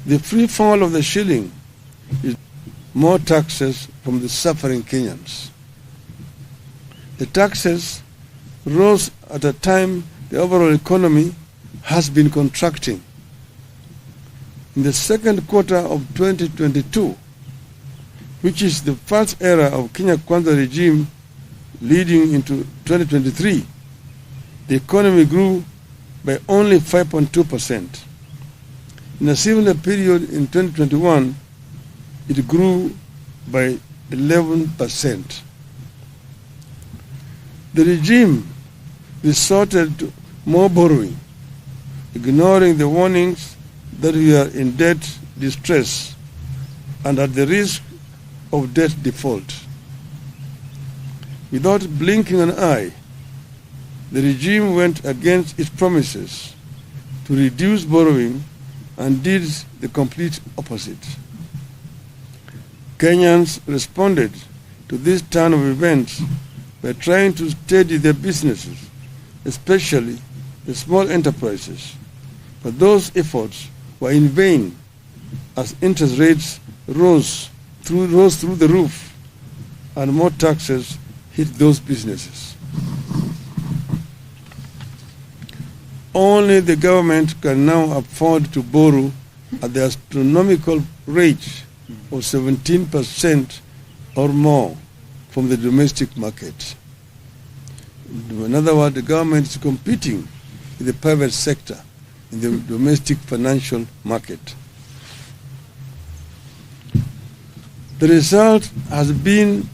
The free fall of the shilling is more taxes from the suffering Kenyans. The taxes rose at a time the overall economy has been contracting. In the second quarter of 2022, which is the first era of Kenya Kwanza regime leading into 2023, the economy grew by only 5.2%. In a similar period in 2021, it grew by 11%. The regime resorted to more borrowing, ignoring the warnings that we are in debt distress and at the risk of debt default. Without blinking an eye, the regime went against its promises to reduce borrowing and did the complete opposite. Kenyans responded to this turn of events by trying to steady their businesses, especially the small enterprises. But those efforts were in vain as interest rates rose through the roof and more taxes hit those businesses. Only the government can now afford to borrow at the astronomical rate of 17% or more from the domestic market. In other words, the government is competing with the private sector in the domestic financial market. The result has been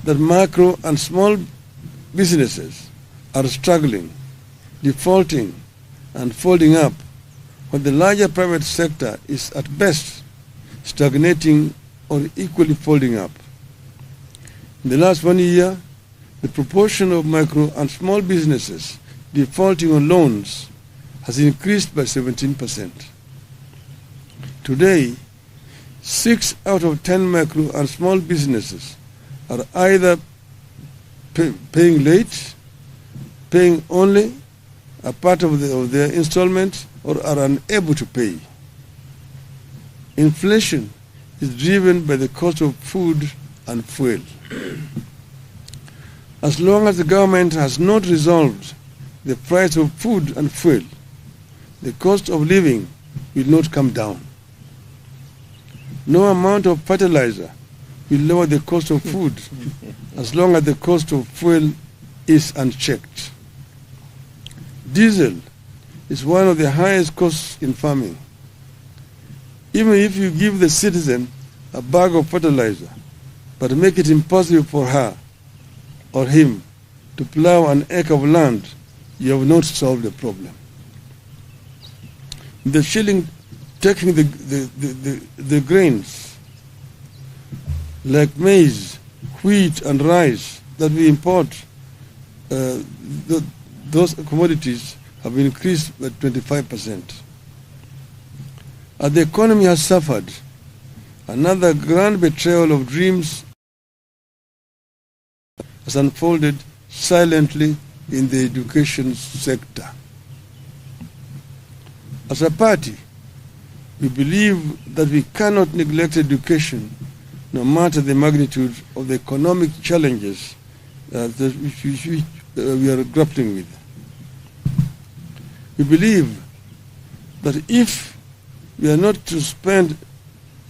that micro and small businesses are struggling, defaulting, and folding up, while the larger private sector is at best stagnating or equally folding up. In the last 1 year, the proportion of micro and small businesses defaulting on loans has increased by 17%. Today, 6 out of 10 micro and small businesses are either paying late, paying only a part of their installment, or are unable to pay. Inflation is driven by the cost of food and fuel. As long as the government has not resolved the price of food and fuel, the cost of living will not come down. No amount of fertilizer will lower the cost of food as long as the cost of fuel is unchecked. Diesel is one of the highest costs in farming. Even if you give the citizen a bag of fertilizer, but make it impossible for her or him to plow an acre of land, you have not solved the problem. The shilling taking the grains like maize, wheat, and rice that we import, those commodities have increased by 25%. As the economy has suffered, another grand betrayal of dreams has unfolded silently in the education sector. As a party, we believe that we cannot neglect education no matter the magnitude of the economic challenges which we are grappling with. We believe that if we are not to spend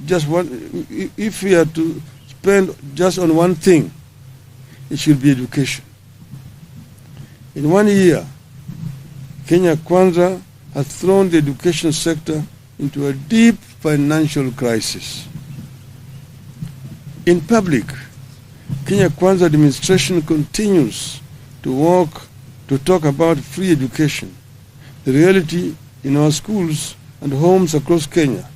just if we are to spend just on one thing, it should be education. In 1 year, Kenya Kwanza has thrown the education sector into a deep financial crisis. In public, Kenya Kwanza administration continues to talk about free education. The reality in our schools and homes across Kenya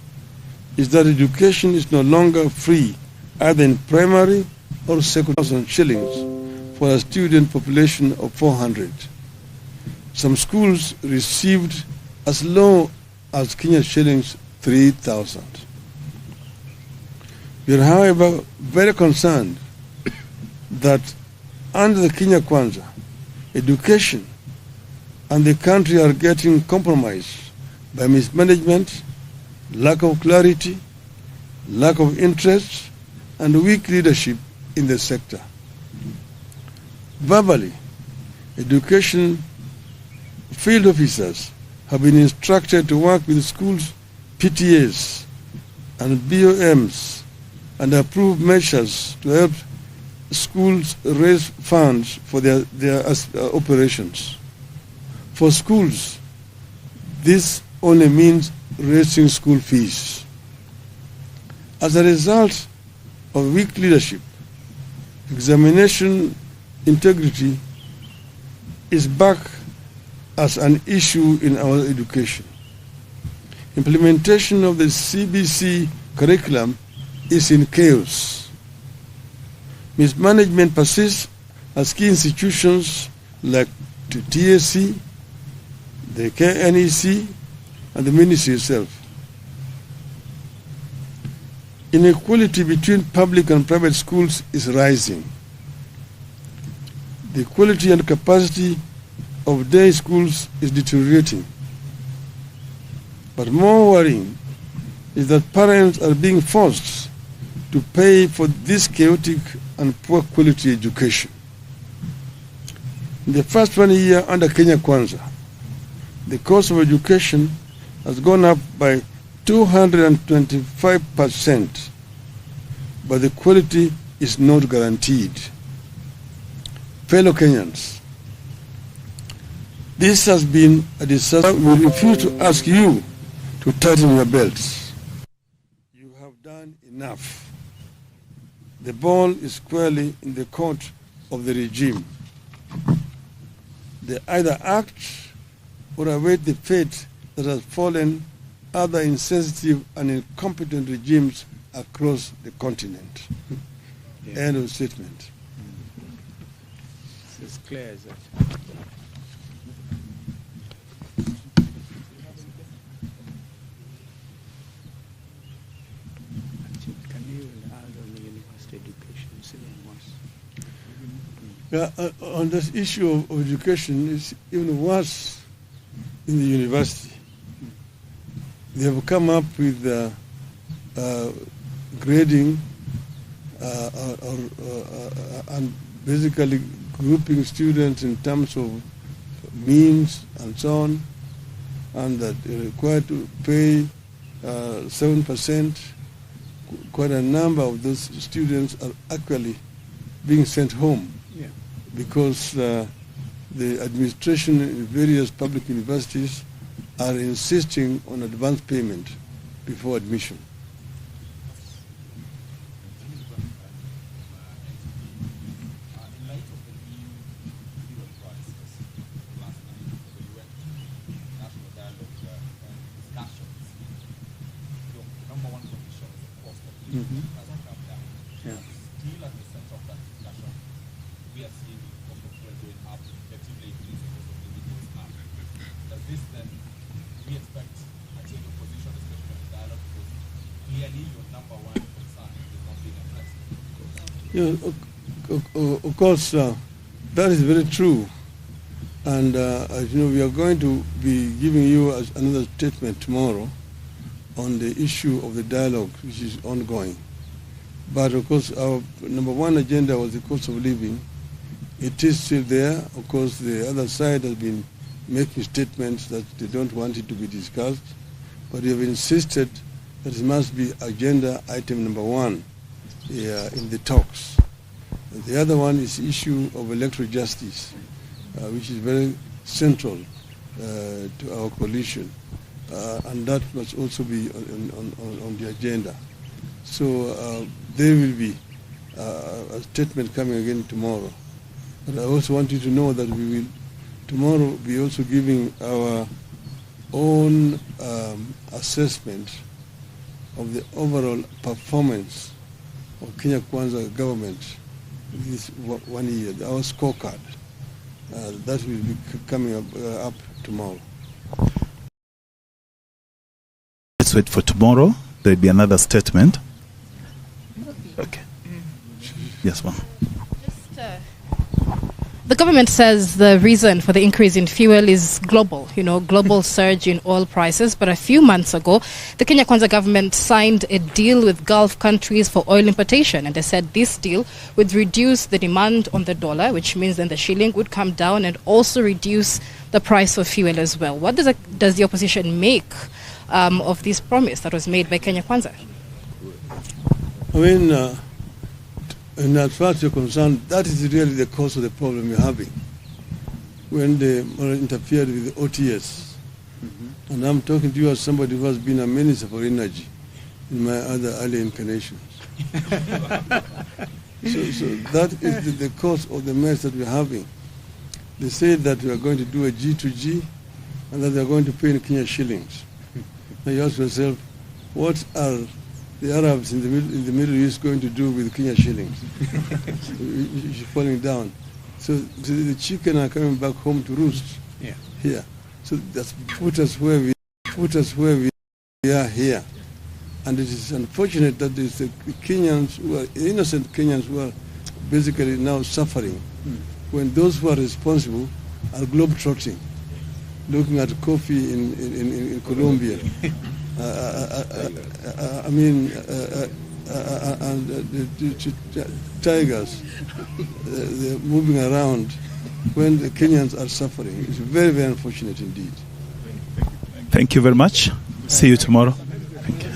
is that education is no longer free, either in primary or secondary shillings for a student population of 400. Some schools received as low as Kenya shillings 3,000. We are, however, very concerned that under the Kenya Kwanza, education and the country are getting compromised by mismanagement, lack of clarity, lack of interest, and weak leadership in the sector. Verbally, education field officers have been instructed to work with schools, PTAs, and BOMs and approve measures to help schools raise funds for their operations. For schools, this only means raising school fees. As a result of weak leadership, examination integrity is back as an issue in our education. Implementation of the CBC curriculum is in chaos. Mismanagement persists as key institutions like the TSC, the KNEC, and the ministry itself. Inequality between public and private schools is rising. The quality and capacity of day schools is deteriorating. But more worrying is that parents are being forced to pay for this chaotic and poor quality education. In the first 1 year under Kenya Kwanza, the cost of education has gone up by 225%, but the quality is not guaranteed. Fellow Kenyans, this has been a disaster. We refuse to ask you to tighten your belts. You have done enough. The ball is squarely in the court of the regime. They either act or await the fate that has fallen other insensitive and incompetent regimes across the continent. Yeah. End of statement. It's as clear as that. Can you add on the university education? It's even worse. Yeah, on this issue of education, it's even worse in the university. They have come up with grading and basically grouping students in terms of means and so on, and that they're required to pay 7%. Quite a number of those students are actually being sent home because the administration in various public universities are insisting on advance payment before admission. Yeah, of course, that is very true. And as you know, we are going to be giving you another statement tomorrow on the issue of the dialogue, which is ongoing. But of course, our number one agenda was the cost of living. It is still there. Of course, the other side has been making statements that they don't want it to be discussed. But we have insisted that it must be agenda item number one in the talks. The other one is the issue of electoral justice, which is very central to our coalition, and that must also be on the agenda. So there will be a statement coming again tomorrow. But I also want you to know that we will tomorrow be also giving our own assessment of the overall performance of Kenya Kwanza government this 1 year, our scorecard. That will be coming up tomorrow. Let's wait for tomorrow. There'll be another statement. Okay. Yes, ma'am. Just The government says the reason for the increase in fuel is global, global surge in oil prices. But a few months ago, the Kenya Kwanza government signed a deal with Gulf countries for oil importation. And they said this deal would reduce the demand on the dollar, which means then the shilling would come down and also reduce the price of fuel as well. What does the opposition make of this promise that was made by Kenya Kwanza? I mean, and as far as you're concerned, that is really the cause of the problem you're having when they interfered with the OTS. Mm-hmm. And I'm talking to you as somebody who has been a minister for energy in my other early incarnations. so that is the cause of the mess that we're having. They say that we are going to do a G2G and that they are going to pay in Kenya shillings. Now you ask yourself, what are the Arabs in the Middle East going to do with Kenya shillings? She's falling down. So the chicken are coming back home to roost here. So that's put us where we are here. And it is unfortunate that it's the Kenyans who are innocent Kenyans who are basically now suffering when those who are responsible are globetrotting, looking at coffee in Colombia. I mean, and the tigers, they're moving around when the Kenyans are suffering. It's very, very unfortunate indeed. Thank you very much. See you tomorrow. Thank you.